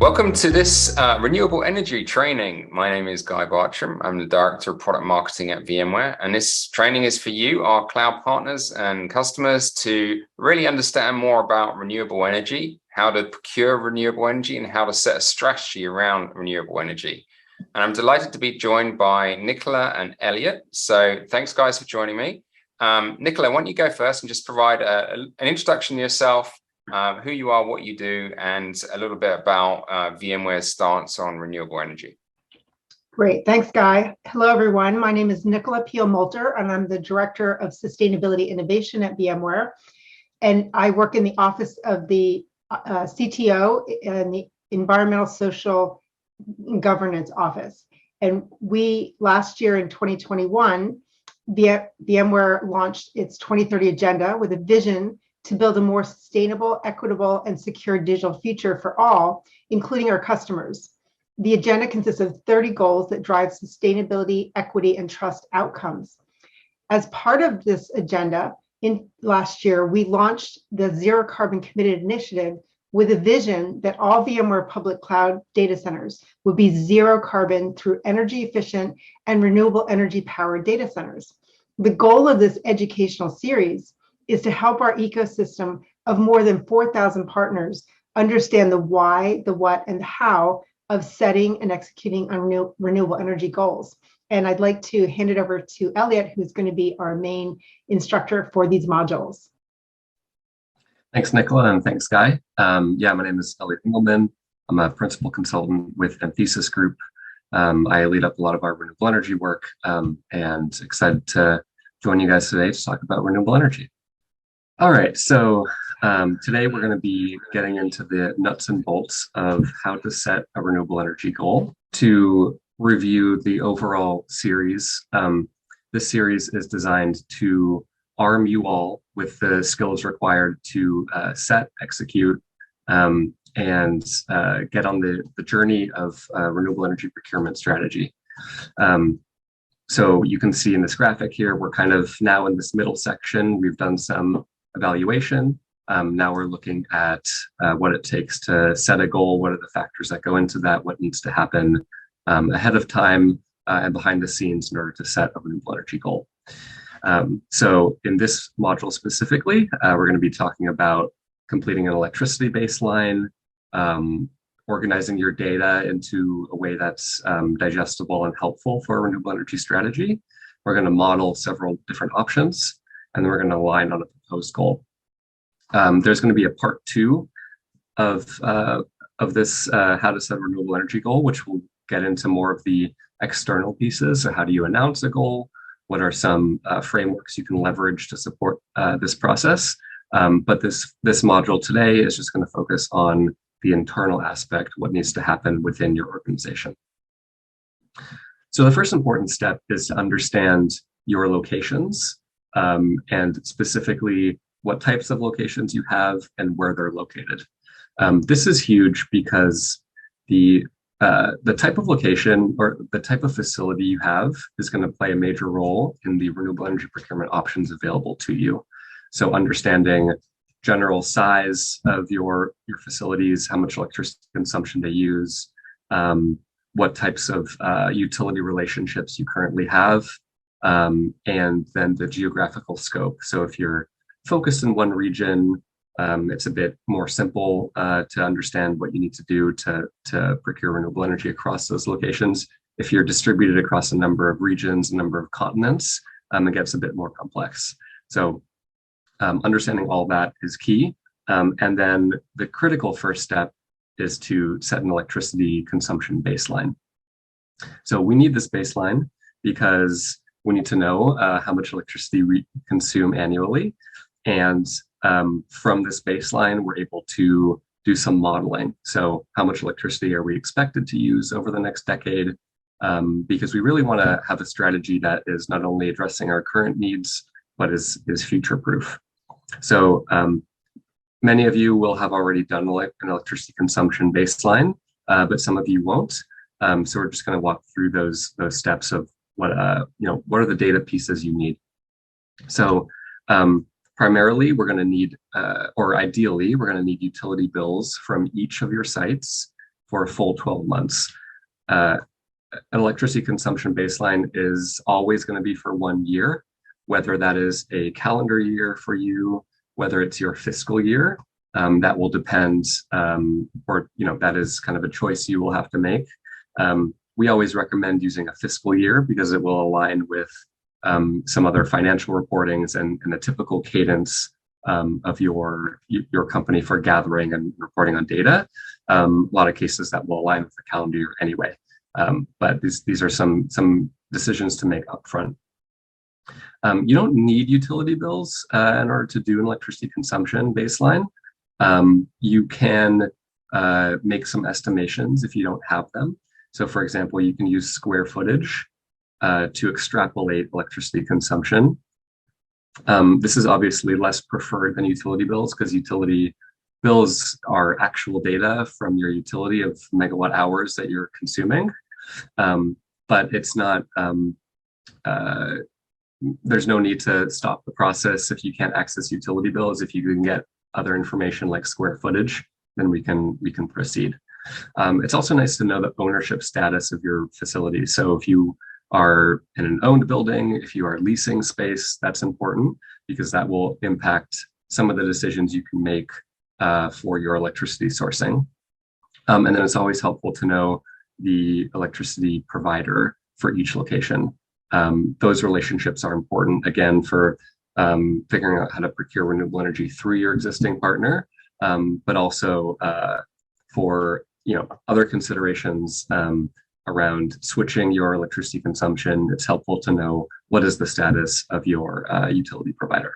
Welcome to this renewable energy training. My name is Guy Bartram. I'm the Director of Product Marketing at VMware, and this training is for you, our cloud partners and customers, to really understand more about renewable energy, how to procure renewable energy, and how to set a strategy around renewable energy. And I'm delighted to be joined by Nicola and Elliot. So thanks, guys, for joining me. Nicola, why don't you go first and just provide an introduction to yourself, who you are, what you do, and a little bit about VMware's stance on renewable energy. Great, thanks, Guy. Hello, everyone. My name is Nicola Peel-Moulter, and I'm the Director of Sustainability Innovation at VMware. And I work in the office of the CTO and the Environmental, Social, and Governance Office. And we, last year in 2021, VMware launched its 2030 agenda with a vision to build a more sustainable, equitable, and secure digital future for all, including our customers. The agenda consists of 30 goals that drive sustainability, equity, and trust outcomes. As part of this agenda, last year, we launched the Zero Carbon Committed Initiative with a vision that all VMware public cloud data centers would be zero carbon through energy efficient and renewable energy powered data centers. The goal of this educational series is to help our ecosystem of more than 4,000 partners understand the why, the what, and the how of setting and executing on renewable energy goals. And I'd like to hand it over to Elliot, who's going to be our main instructor for these modules. Thanks, Nicola, and thanks, Guy. My name is Elliot Engelman. I'm a principal consultant with Thesis Group. I lead up a lot of our renewable energy work, and excited to join you guys today to talk about renewable energy. All right, so today we're going to be getting into the nuts and bolts of how to set a renewable energy goal. To review the overall series, this series is designed to arm you all with the skills required to set, execute, and get on the journey of renewable energy procurement strategy. So you can see in this graphic here, we're kind of now in this middle section. We've done some evaluation. Now we're looking at what it takes to set a goal, what are the factors that go into that, what needs to happen ahead of time and behind the scenes in order to set a renewable energy goal. So in this module specifically, we're going to be talking about completing an electricity baseline, organizing your data into a way that's digestible and helpful for a renewable energy strategy. We're going to model several different options, and then we're going to align on a proposed goal. There's going to be a part 2 of this how to set a renewable energy goal, which will get into more of the external pieces. So how do you announce a goal? What are some frameworks you can leverage to support this process? But this module today is just going to focus on the internal aspect, what needs to happen within your organization. So the first important step is to understand your locations, and specifically what types of locations you have and where they're located. This is huge because the type of location or the type of facility you have is going to play a major role in the renewable energy procurement options available to you. So understanding general size of your facilities, how much electricity consumption they use, what types of utility relationships you currently have, and then the geographical scope. So if you're focused in one region, it's a bit more simple to understand what you need to do to procure renewable energy across those locations. If you're distributed across a number of regions, a number of continents, it gets a bit more complex. So understanding all that is key. And then the critical first step is to set an electricity consumption baseline. So we need this baseline because we need to know how much electricity we consume annually. And from this baseline, we're able to do some modeling. So how much electricity are we expected to use over the next decade? Because we really want to have a strategy that is not only addressing our current needs, but is future-proof. So many of you will have already done an electricity consumption baseline, but some of you won't. So we're just going to walk through those steps of what are the data pieces you need. So primarily, we're going to need, or ideally, we're going to need utility bills from each of your sites for a full 12 months. An electricity consumption baseline is always going to be for 1 year, whether that is a calendar year for you, whether it's your fiscal year. That will depend, or that is kind of a choice you will have to make. We always recommend using a fiscal year because it will align with some other financial reportings and the typical cadence of your company for gathering and reporting on data. A lot of cases that will align with the calendar year anyway. But these are some decisions to make upfront. You don't need utility bills in order to do an electricity consumption baseline. You can make some estimations if you don't have them. So for example, you can use square footage to extrapolate electricity consumption. This is obviously less preferred than utility bills because utility bills are actual data from your utility of megawatt hours that you're consuming. But it's not, there's no need to stop the process if you can't access utility bills. If you can get other information like square footage, then we can proceed. It's also nice to know the ownership status of your facility. So if you are in an owned building, if you are leasing space, that's important because that will impact some of the decisions you can make for your electricity sourcing. And then it's always helpful to know the electricity provider for each location. Those relationships are important, again, for figuring out how to procure renewable energy through your existing partner, but also for other considerations around switching your electricity consumption. It's helpful to know what is the status of your utility provider.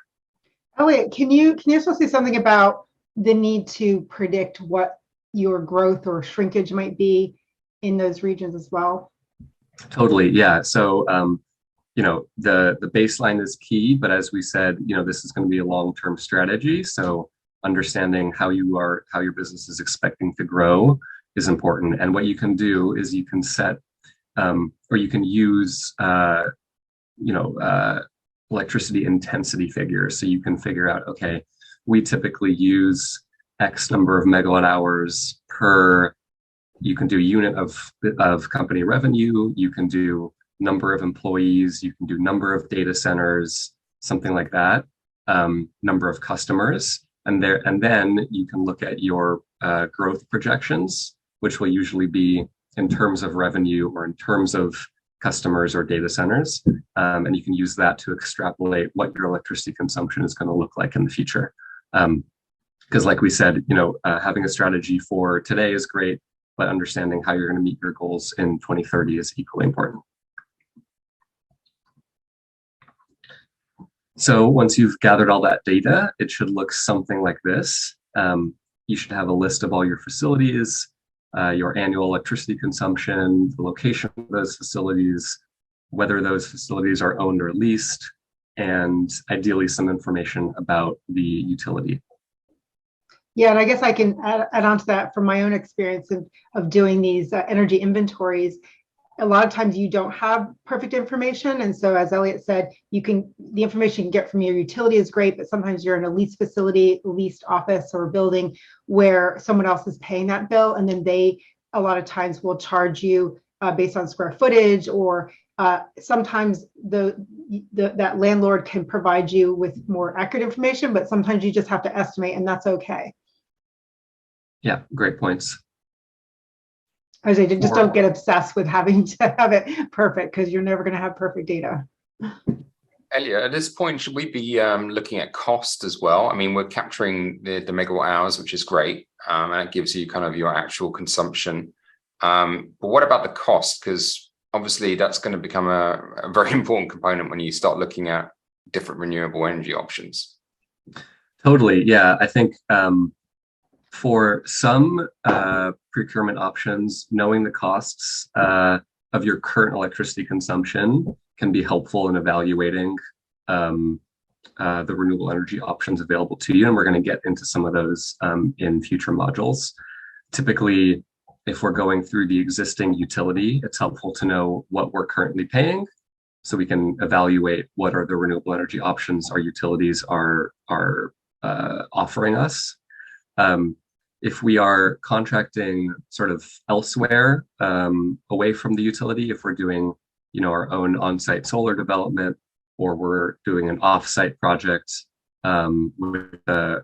Elliot, can you also say something about the need to predict what your growth or shrinkage might be in those regions as well? Totally, yeah. So the baseline is key, but as we said, this is going to be a long-term strategy. So understanding how your business is expecting to grow is important. And what you can do is you can set or you can use electricity intensity figures. So you can figure out, okay, we typically use X number of megawatt hours per. You can do unit of company revenue. You can do number of employees. You can do number of data centers, something like that. Number of customers, and then you can look at your growth projections, which will usually be in terms of revenue or in terms of customers or data centers, and you can use that to extrapolate what your electricity consumption is going to look like in the future. Because, like we said, having a strategy for today is great, but understanding how you're going to meet your goals in 2030 is equally important. So once you've gathered all that data, it should look something like this. You should have a list of all your facilities, your annual electricity consumption, the location of those facilities, whether those facilities are owned or leased, and ideally some information about the utility. Yeah, and I guess I can add on to that from my own experience of doing these energy inventories. A lot of times you don't have perfect information. And so as Elliot said, the information you can get from your utility is great, but sometimes you're in a leased facility, leased office or building where someone else is paying that bill. And then they, a lot of times will charge you based on square footage, or sometimes that landlord can provide you with more accurate information, but sometimes you just have to estimate, and that's okay. Yeah, great points. I say, just don't get obsessed with having to have it perfect, because you're never going to have perfect data. Elliot, at this point, should we be looking at cost as well? I mean, we're capturing the megawatt hours, which is great, and it gives you kind of your actual consumption. But what about the cost? Because obviously that's going to become a very important component when you start looking at different renewable energy options. Totally, yeah. I think for some procurement options, knowing the costs of your current electricity consumption can be helpful in evaluating the renewable energy options available to you. And we're going to get into some of those in future modules. Typically, if we're going through the existing utility, it's helpful to know what we're currently paying so we can evaluate what are the renewable energy options our utilities are offering us. if we are contracting sort of elsewhere, away from the utility, if we're doing, our own on-site solar development, or we're doing an off-site project with a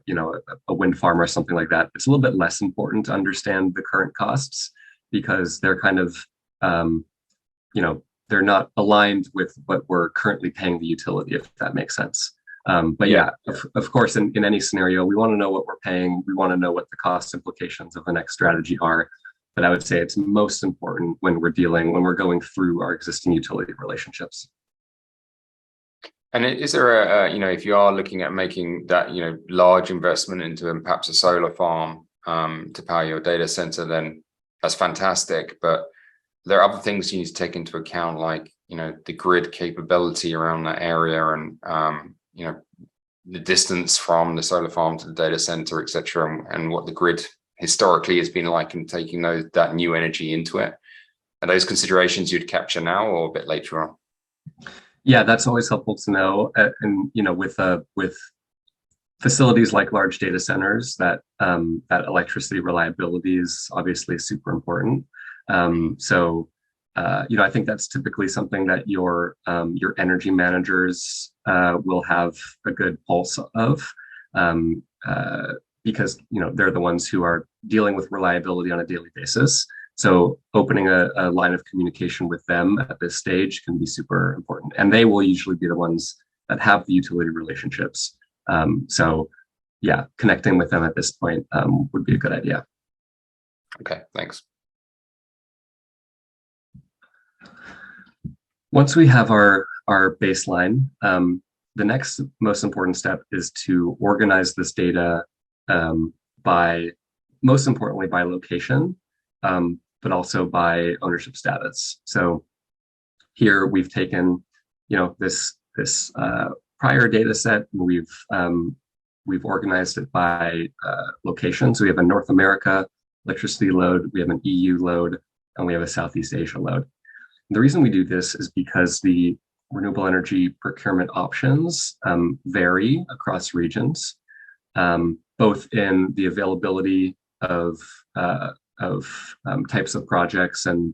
wind farm or something like that, it's a little bit less important to understand the current costs, because they're kind of, they're not aligned with what we're currently paying the utility, if that makes sense. But yeah, of course, in any scenario, we want to know what we're paying. We want to know what the cost implications of the next strategy are. But I would say it's most important when we're going through our existing utility relationships. And is there if you are looking at making that, large investment into perhaps a solar farm to power your data center, then that's fantastic. But there are other things you need to take into account, like, the grid capability around that area, and, the distance from the solar farm to the data center, et cetera, and what the grid historically has been like in taking that new energy into it. Are those considerations you'd capture now or a bit later on? Yeah, that's always helpful to know. And, with facilities like large data centers, that electricity reliability is obviously super important. I think that's typically something that your energy managers will have a good pulse of, because they're the ones who are dealing with reliability on a daily basis. So opening a line of communication with them at this stage can be super important, and they will usually be the ones that have the utility relationships. Yeah, connecting with them at this point would be a good idea. Okay, thanks. Once we have our baseline, the next most important step is to organize this data most importantly by location, but also by ownership status. So here we've taken, this prior data set, and we've organized it by location. So we have a North America electricity load, we have an EU load, and we have a Southeast Asia load. The reason we do this is because the renewable energy procurement options vary across regions, both in the availability of types of projects and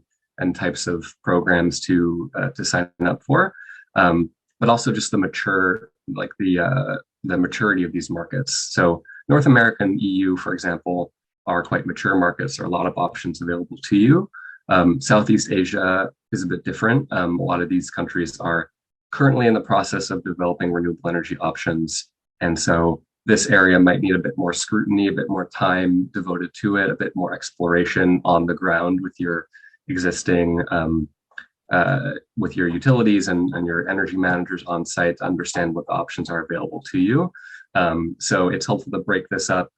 types of programs to sign up for, but also just the maturity of these markets. So North America and EU, for example, are quite mature markets. There are a lot of options available to you. Southeast Asia is a bit different. A lot of these countries are currently in the process of developing renewable energy options. And so this area might need a bit more scrutiny, a bit more time devoted to it, a bit more exploration on the ground with your existing, with your utilities and your energy managers on site to understand what the options are available to you. So it's helpful to break this up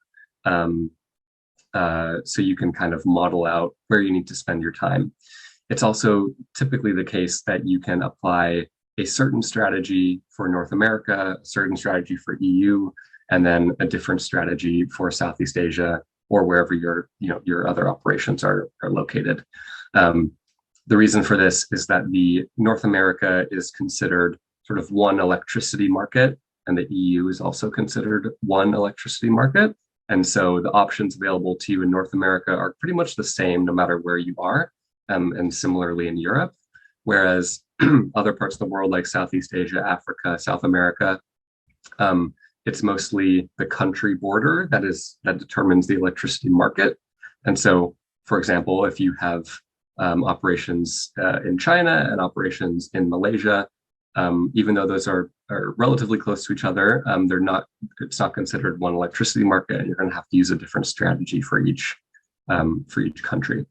so you can kind of model out where you need to spend your time. It's also typically the case that you can apply a certain strategy for North America, a certain strategy for EU, and then a different strategy for Southeast Asia, or wherever your other operations are located. The reason for this is that the North America is considered sort of one electricity market, and the EU is also considered one electricity market. And so the options available to you in North America are pretty much the same no matter where you are, and similarly in Europe. Whereas other parts of the world like Southeast Asia, Africa, South America, it's mostly the country border that determines the electricity market. And so, for example, if you have operations in China and operations in Malaysia, even though those are relatively close to each other, it's not considered one electricity market, and you're going to have to use a different strategy for each country.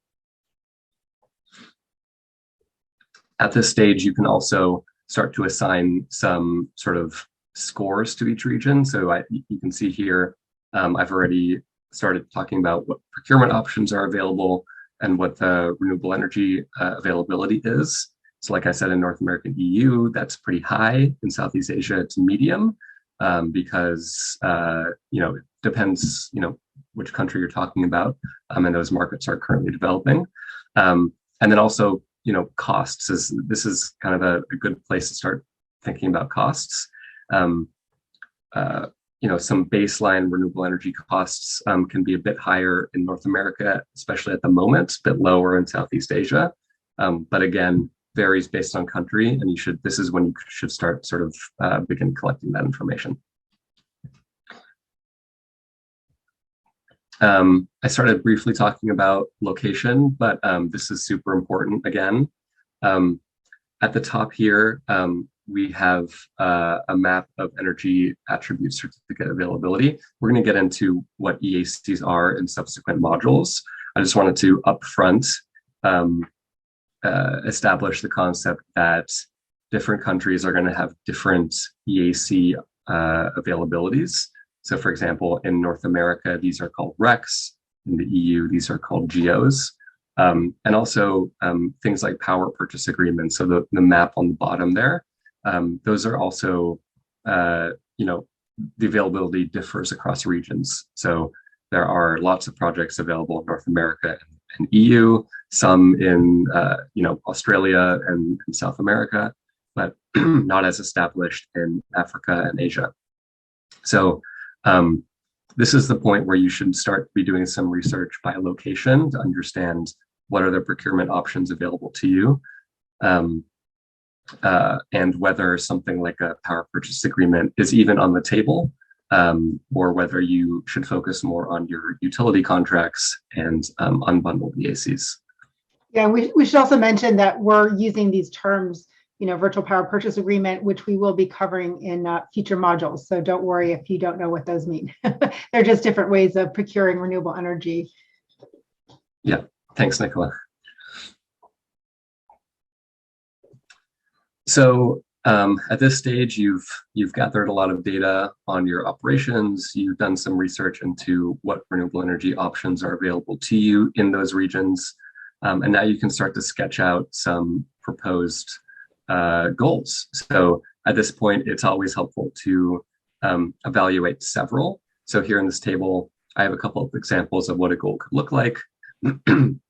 At this stage, you can also start to assign some sort of scores to each region. So you can see here, I've already started talking about what procurement options are available and what the renewable energy availability is. So like I said, in North America and EU, that's pretty high. In Southeast Asia, it's medium, because it depends, which country you're talking about, and those markets are currently developing. And then also, costs this is kind of a good place to start thinking about costs. some baseline renewable energy costs can be a bit higher in North America, especially at the moment, a bit lower in Southeast Asia. But again, varies based on country, and this is when you should start sort of begin collecting that information. I started briefly talking about location, but this is super important again. At the top here, we have a map of energy attribute certificate availability. We're going to get into what EACs are in subsequent modules. I just wanted to upfront establish the concept that different countries are going to have different EAC availabilities. So for example, in North America, these are called RECs. In the EU, these are called GEOs. And also things like power purchase agreements. So the map on the bottom there, those are also, the availability differs across regions. So there are lots of projects available in North America and EU, some in, Australia and South America, but not as established in Africa and Asia. So this is the point where you should start to be doing some research by location to understand what are the procurement options available to you, and whether something like a power purchase agreement is even on the table, or whether you should focus more on your utility contracts and unbundle VACs. Yeah, we should also mention that we're using these terms, virtual power purchase agreement, which we will be covering in future modules. So don't worry if you don't know what those mean. They're just different ways of procuring renewable energy. Yeah, thanks, Nicola. So at this stage, you've gathered a lot of data on your operations. You've done some research into what renewable energy options are available to you in those regions. And now you can start to sketch out some proposed goals. So at this point, it's always helpful to evaluate several. So here in this table, I have a couple of examples of what a goal could look like. You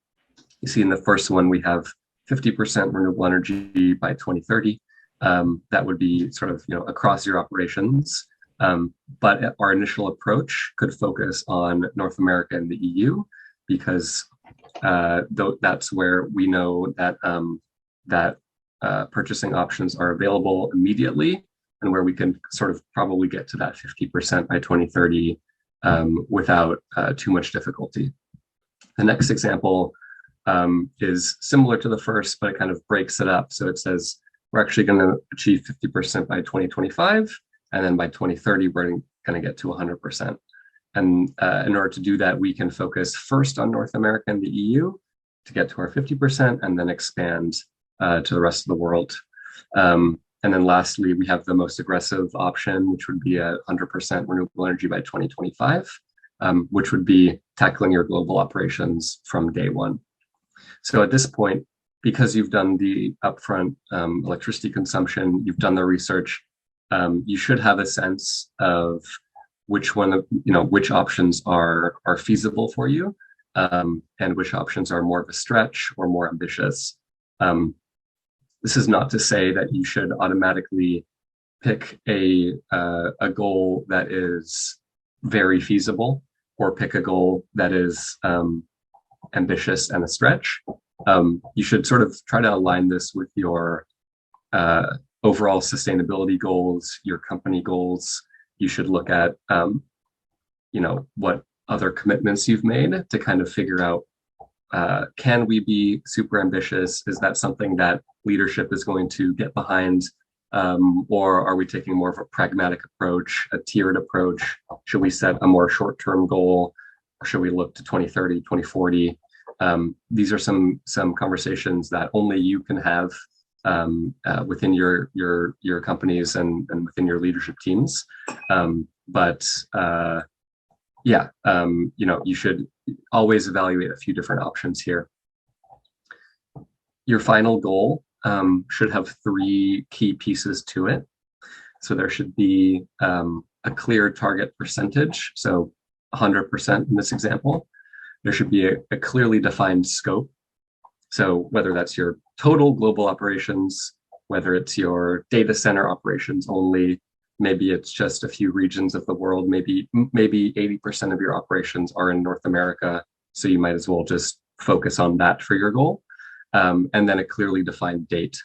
see in the first one, we have 50% renewable energy by 2030. That would be sort of, across your operations. But our initial approach could focus on North America and the EU, because that's where we know that purchasing options are available immediately, and where we can sort of probably get to that 50% by 2030 without too much difficulty. The next example is similar to the first, but it kind of breaks it up. So it says we're actually going to achieve 50% by 2025, and then by 2030, we're going to get to 100%. And in order to do that, we can focus first on North America and the EU to get to our 50%, and then expand to the rest of the world. And then lastly, we have the most aggressive option, which would be 100% renewable energy by 2025, which would be tackling your global operations from day one. So at this point, because you've done the upfront electricity consumption, you've done the research, you should have a sense of which options are feasible for you, and which options are more of a stretch or more ambitious. This is not to say that you should automatically pick a goal that is very feasible, or pick a goal that is ambitious and a stretch. You should sort of try to align this with your overall sustainability goals, your company goals. You should look at, what other commitments you've made to kind of figure out, can we be super ambitious? Is that something that leadership is going to get behind? Or are we taking more of a pragmatic approach, a tiered approach? Should we set a more short-term goal, or should we look to 2030, 2040? These are some conversations that only you can have within your companies and within your leadership teams. You should always evaluate a few different options here. Your final goal should have 3 key pieces to it. So there should be a clear target percentage, so 100% in this example. There should be a clearly defined scope. So whether that's your total global operations, whether it's your data center operations only, maybe it's just a few regions of the world, maybe 80% of your operations are in North America, so you might as well just focus on that for your goal. And then a clearly defined date.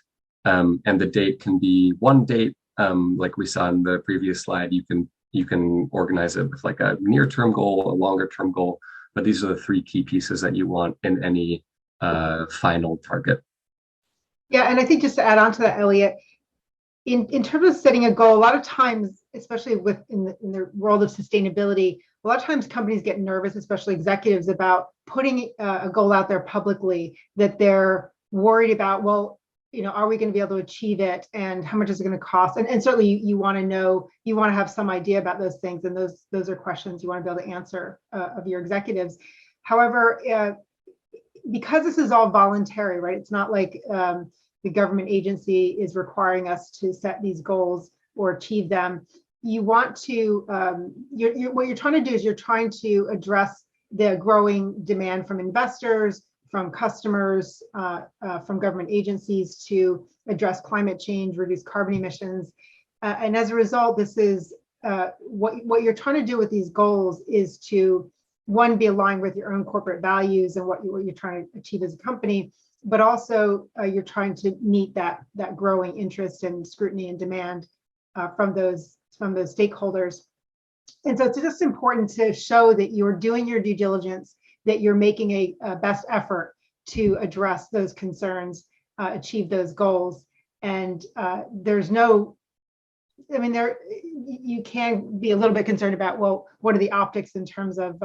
And the date can be one date, like we saw in the previous slide. You can organize it with like a near-term goal, a longer-term goal, but these are the three key pieces that you want in any final target. Yeah, and I think just to add on to that, Elliot, in terms of setting a goal, a lot of times, especially in the world of sustainability, a lot of times companies get nervous, especially executives, about putting a goal out there publicly that they're worried about. Well, are we going to be able to achieve it, and how much is it going to cost? And certainly you want to know, you want to have some idea about those things, and those are questions you want to be able to answer of your executives. However, because this is all voluntary, right? It's not like the government agency is requiring us to set these goals or achieve them. You want to, what you're trying to do is you're trying to address the growing demand from investors, from customers, from government agencies to address climate change, reduce carbon emissions. And as a result, this is what you're trying to do with these goals is to, one, be aligned with your own corporate values and what you're trying to achieve as a company, but also you're trying to meet that growing interest and scrutiny and demand from those stakeholders. And so it's just important to show that you're doing your due diligence, that you're making a best effort to address those concerns, achieve those goals. And there's no, I mean, you can be a little bit concerned about, well, what are the optics in terms of,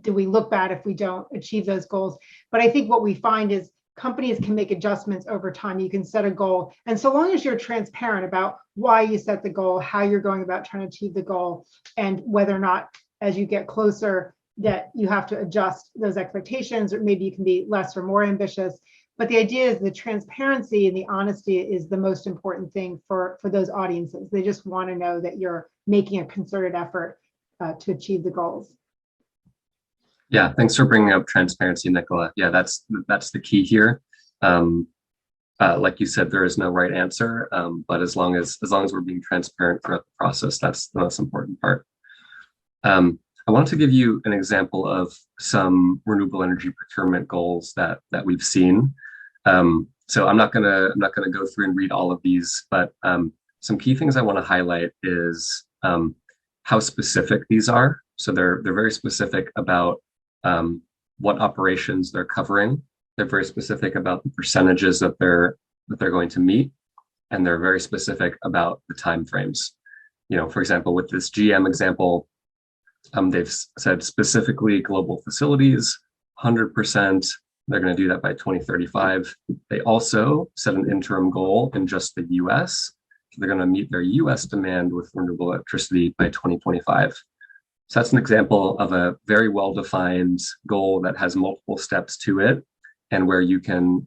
do we look bad if we don't achieve those goals? But I think what we find is companies can make adjustments over time. You can set a goal. And so long as you're transparent about why you set the goal, how you're going about trying to achieve the goal, and whether or not, as you get closer, that you have to adjust those expectations, or maybe you can be less or more ambitious. But the idea is the transparency and the honesty is the most important thing for those audiences. They just want to know that you're making a concerted effort to achieve the goals. Yeah, thanks for bringing up transparency, Nicola. Yeah, that's the key here. Like you said, there is no right answer, but as long as we're being transparent throughout the process, that's the most important part. I want to give you an example of some renewable energy procurement goals that we've seen. So I'm not gonna go through and read all of these, but some key things I want to highlight is how specific these are. So they're very specific about what operations they're covering. They're very specific about the percentages that they're going to meet, and they're very specific about the timeframes. For example, with this GM example, they've said specifically global facilities, 100%. They're going to do that by 2035. They also set an interim goal in just the US. So they're going to meet their US demand with renewable electricity by 2025. So that's an example of a very well-defined goal that has multiple steps to it, and where you can,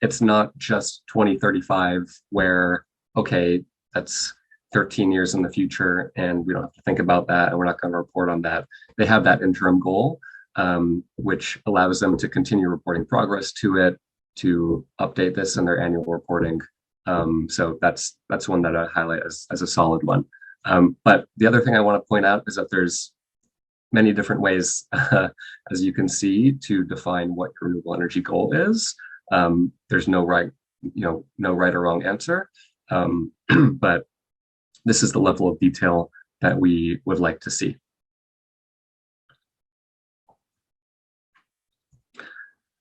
it's not just 2035 where, okay, that's 13 years in the future and we don't have to think about that and we're not going to report on that. They have that interim goal, which allows them to continue reporting progress to it, to update this in their annual reporting. So that's one that I highlight as a solid one. But the other thing I want to point out is that there's many different ways, as you can see, to define what your renewable energy goal is. There's no right or wrong answer, but this is the level of detail that we would like to see.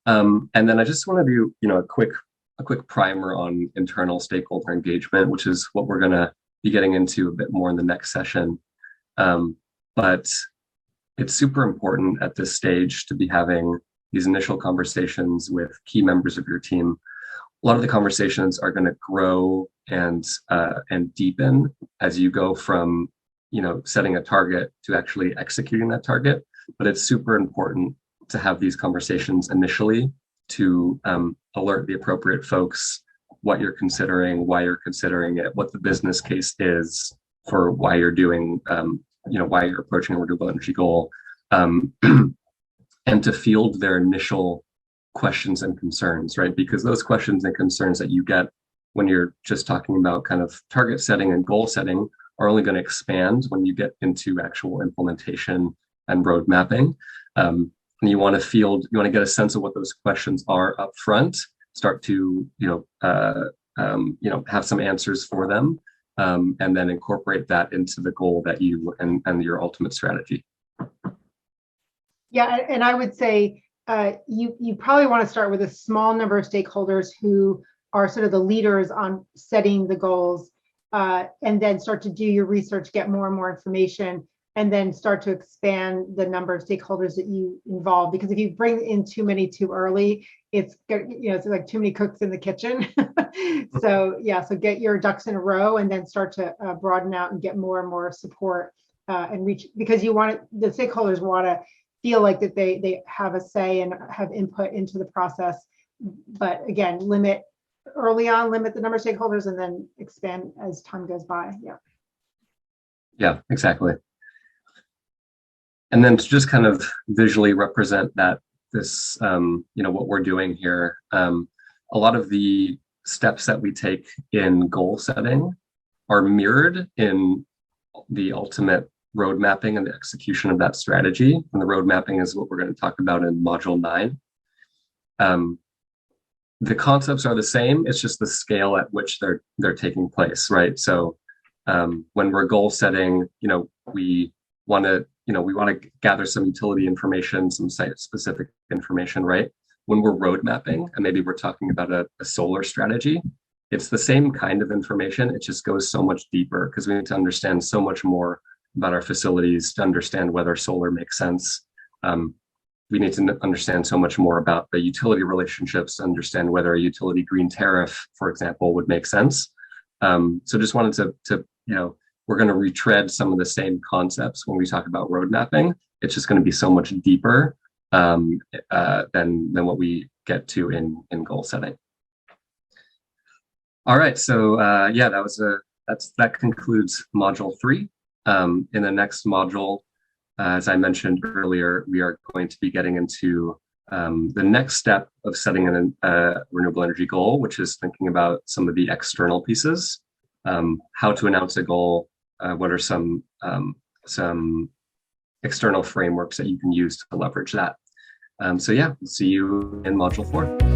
And then I just want to do, a quick primer on internal stakeholder engagement, which is what we're going to be getting into a bit more in the next session. But it's super important at this stage to be having these initial conversations with key members of your team. A lot of the conversations are going to grow and deepen as you go from, setting a target to actually executing that target. But it's super important to have these conversations initially to alert the appropriate folks what you're considering, why you're considering it, what the business case is for why you're doing, why you're approaching a renewable energy goal, and to field their initial questions and concerns, right? Because those questions and concerns that you get when you're just talking about kind of target setting and goal setting are only going to expand when you get into actual implementation and road mapping. And you want to get a sense of what those questions are up front, start to, have some answers for them, and then incorporate that into the goal that you and your ultimate strategy. Yeah, and I would say you probably want to start with a small number of stakeholders who are sort of the leaders on setting the goals, and then start to do your research, get more and more information, and then start to expand the number of stakeholders that you involve. Because if you bring in too many too early, it's like too many cooks in the kitchen. So get your ducks in a row and then start to broaden out and get more and more support and reach, because the stakeholders want to feel like that they have a say and have input into the process. But again, early on, limit the number of stakeholders and then expand as time goes by. Yeah, exactly. And then to just kind of visually represent that this, what we're doing here, a lot of the steps that we take in goal setting are mirrored in the ultimate road mapping and the execution of that strategy. And the road mapping is what we're going to talk about in module 9. The concepts are the same. It's just the scale at which they're taking place, right? So when we're goal setting, we want to gather some utility information, some site-specific information, right? When we're road mapping, and maybe we're talking about a solar strategy, it's the same kind of information. It just goes so much deeper because we need to understand so much more about our facilities to understand whether solar makes sense. We need to understand so much more about the utility relationships to understand whether a utility green tariff, for example, would make sense. So just wanted to we're going to retread some of the same concepts when we talk about road mapping. It's just going to be so much deeper than what we get to in goal setting. All right, so that concludes module 3. In the next module, as I mentioned earlier, we are going to be getting into the next step of setting a renewable energy goal, which is thinking about some of the external pieces, how to announce a goal, what are some external frameworks that you can use to leverage that. We'll see you in module 4.